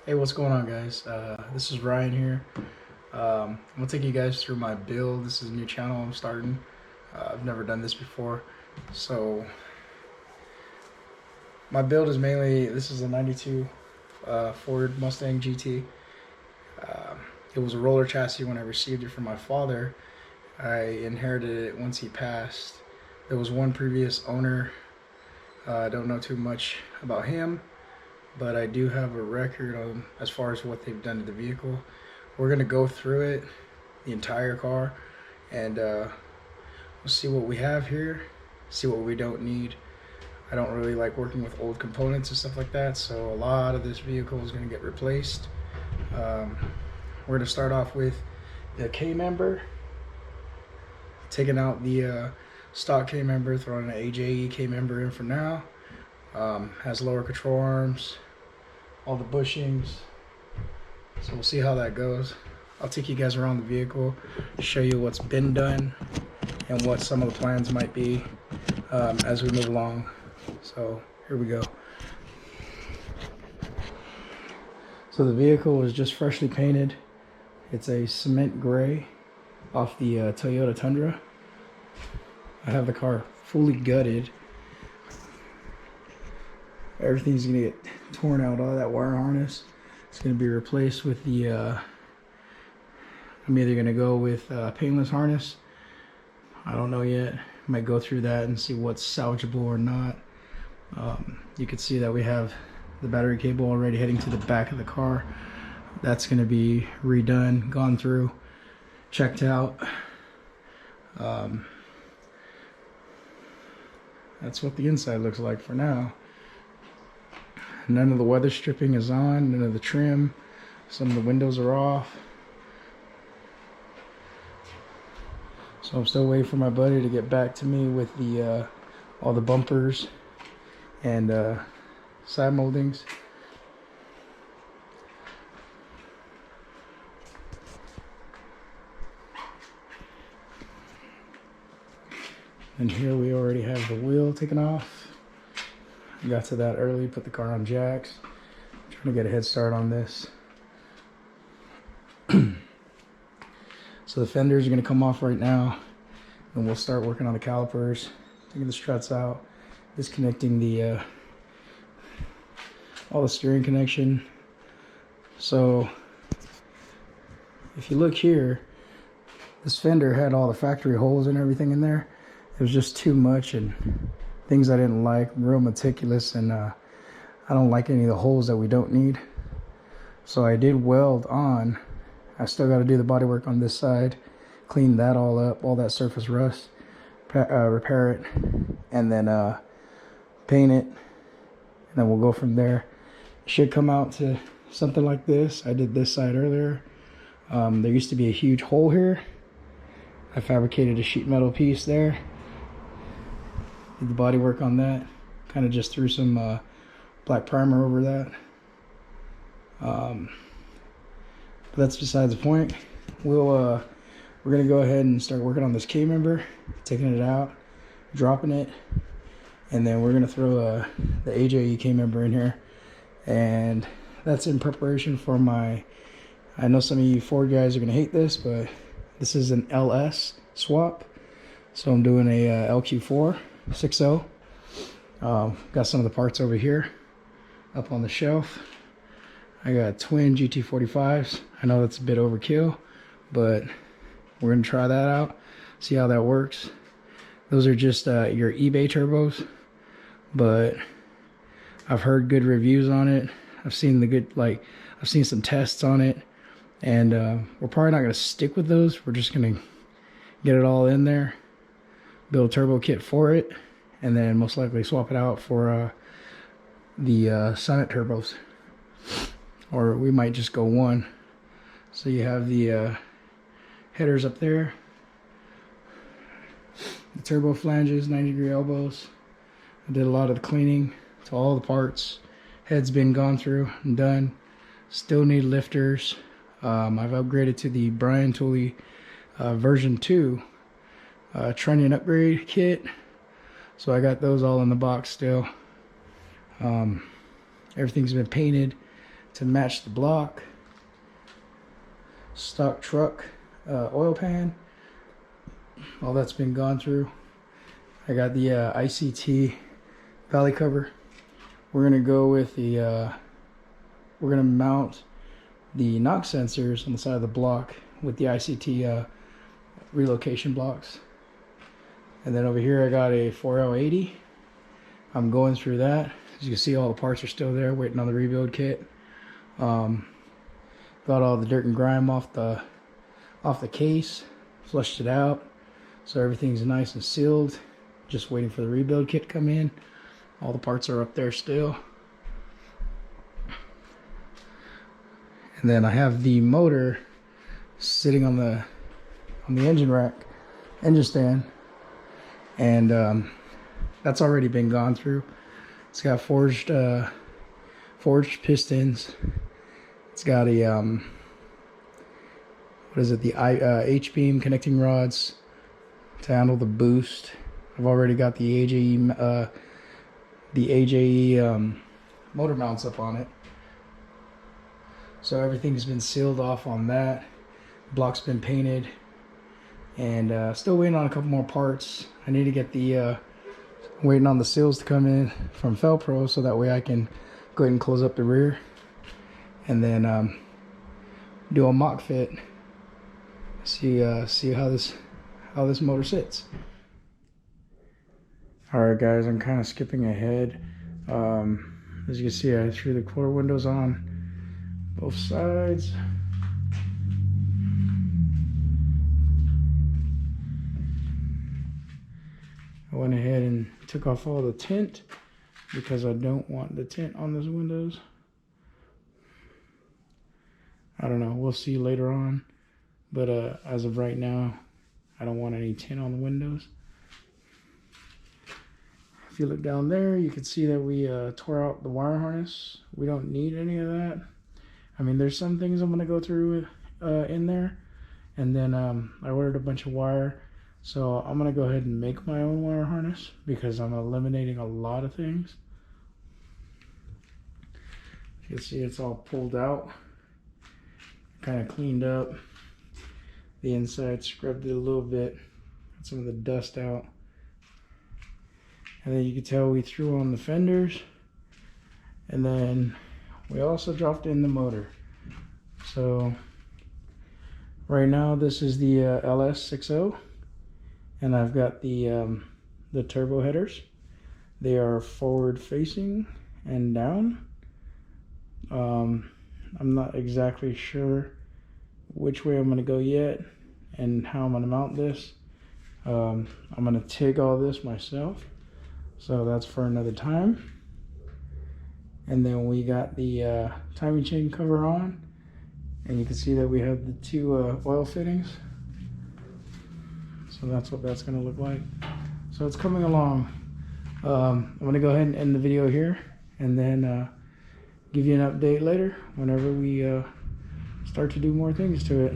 Hey, what's going on, guys? This is Ryan here. I'm gonna take you guys through my build. This is a new channel I'm starting. I've never done this before. So, my build is mainly, this is a 92 Ford Mustang GT. It was a roller chassis when I received it from my father. I inherited it once he passed. There was one previous owner. I don't know too much about him, but I do have a record on as far as what they've done to the vehicle. We're gonna go through it, the entire car, and we'll see what we have here, see what we don't need. I don't really like working with old components and stuff like that, so a lot of this vehicle is gonna get replaced. We're gonna start off with the K-member, taking out the stock K-member, throwing an AJE K-member in for now. Has lower control arms, all the bushings, so we'll see how that goes. I'll take you guys around the vehicle, show you what's been done and what some of the plans might be as we move along. So here we go. So the vehicle was just freshly painted. It's a cement gray off the Toyota Tundra. I have the car fully gutted. Everything's gonna get torn out, all that wire harness. It's gonna be replaced with the, I'm either gonna go with paintless harness. I don't know yet. Might go through that and see what's salvageable or not. You can see that we have the battery cable already heading to the back of the car. That's gonna be redone, gone through, checked out. That's what the inside looks like for now. None of the weather stripping is on, none of the trim. Some of the windows are off. So I'm still waiting for my buddy to get back to me with the all the bumpers and side moldings. And here we already have the wheel taken off. Got to that early, put the car on jacks. Trying to get a head start on this. So the fenders are going to come off right now, and we'll start working on the calipers, taking the struts out, disconnecting the all the steering connection. So if you look here, this fender had all the factory holes and everything in there. It was just too much and things I didn't like. I'm real meticulous, and I don't like any of the holes that we don't need. So I did weld on. I still got to do the body work on this side, clean that all up, all that surface rust, repair it, and then paint it, and then we'll go from there. It should come out to something like this. I did this side earlier. There used to be a huge hole here. I fabricated a sheet metal piece there. Did the body work on that. Kind of just threw some black primer over that. But that's besides the point. We're gonna go ahead and start working on this K-member, taking it out, dropping it, and then we're gonna throw the AJE K-member in here, and that's in preparation for my. I know some of you Ford guys are gonna hate this, but this is an LS swap, so I'm doing a LQ4 6.0. Got some of the parts over here up on the shelf. I got twin GT45s. I know that's a bit overkill, but we're gonna try that out, see how that works. Those are just your eBay turbos, but I've heard good reviews on it. I've seen I've seen some tests on it, and we're probably not gonna stick with those. We're just gonna get it all in there, build a turbo kit for it, and then most likely swap it out for the Summit turbos, or we might just go one. So you have the headers up there, the turbo flanges, 90-degree elbows. I did a lot of the cleaning to all the parts. Head's been gone through and done. Still need lifters. I've upgraded to the Brian Tooley version 2 trunnion upgrade kit, so I got those all in the box still. Everything's been painted, to match the block. Stock truck oil pan. All that's been gone through. I got the ICT valley cover. We're gonna go with the we're gonna mount the knock sensors on the side of the block with the ICT relocation blocks. And then over here I got a 4L80. I'm going through that. As you can see, all the parts are still there, waiting on the rebuild kit. Got all the dirt and grime off the case, flushed it out, so everything's nice and sealed. Just waiting for the rebuild kit to come in. All the parts are up there still. And then I have the motor sitting on the engine rack, engine stand, and that's already been gone through. It's got forged pistons. It's got a what is it? The H-beam connecting rods to handle the boost. I've already got the AJE motor mounts up on it. So everything's been sealed off on that. Block's been painted, and still waiting on a couple more parts. I need to get the waiting on the seals to come in from Felpro, so that way I can go ahead and close up the rear, and then do a mock fit. See how this motor sits. Alright guys, I'm kind of skipping ahead. As you can see, I threw the quarter windows on both sides. I went ahead and took off all the tint because I don't want the tint on those windows. I don't know, we'll see later on, but as of right now, I don't want any tint on the windows. If you look down there, you can see that we tore out the wire harness. We don't need any of that. I mean, there's some things I'm gonna go through in there, and then I ordered a bunch of wire, so I'm gonna go ahead and make my own wire harness because I'm eliminating a lot of things. You can see it's all pulled out, kind of cleaned up. The inside, scrubbed it a little bit, got some of the dust out. And then you can tell we threw on the fenders, and then we also dropped in the motor. So right now this is the LS60, and I've got the turbo headers. They are forward facing and down. I'm not exactly sure which way I'm going to go yet and how I'm going to mount this. I'm going to TIG all this myself, so that's for another time. And then we got the timing chain cover on, and you can see that we have the two oil fittings. So that's what that's going to look like. So it's coming along. I'm going to go ahead and end the video here, and then give you an update later whenever we start to do more things to it.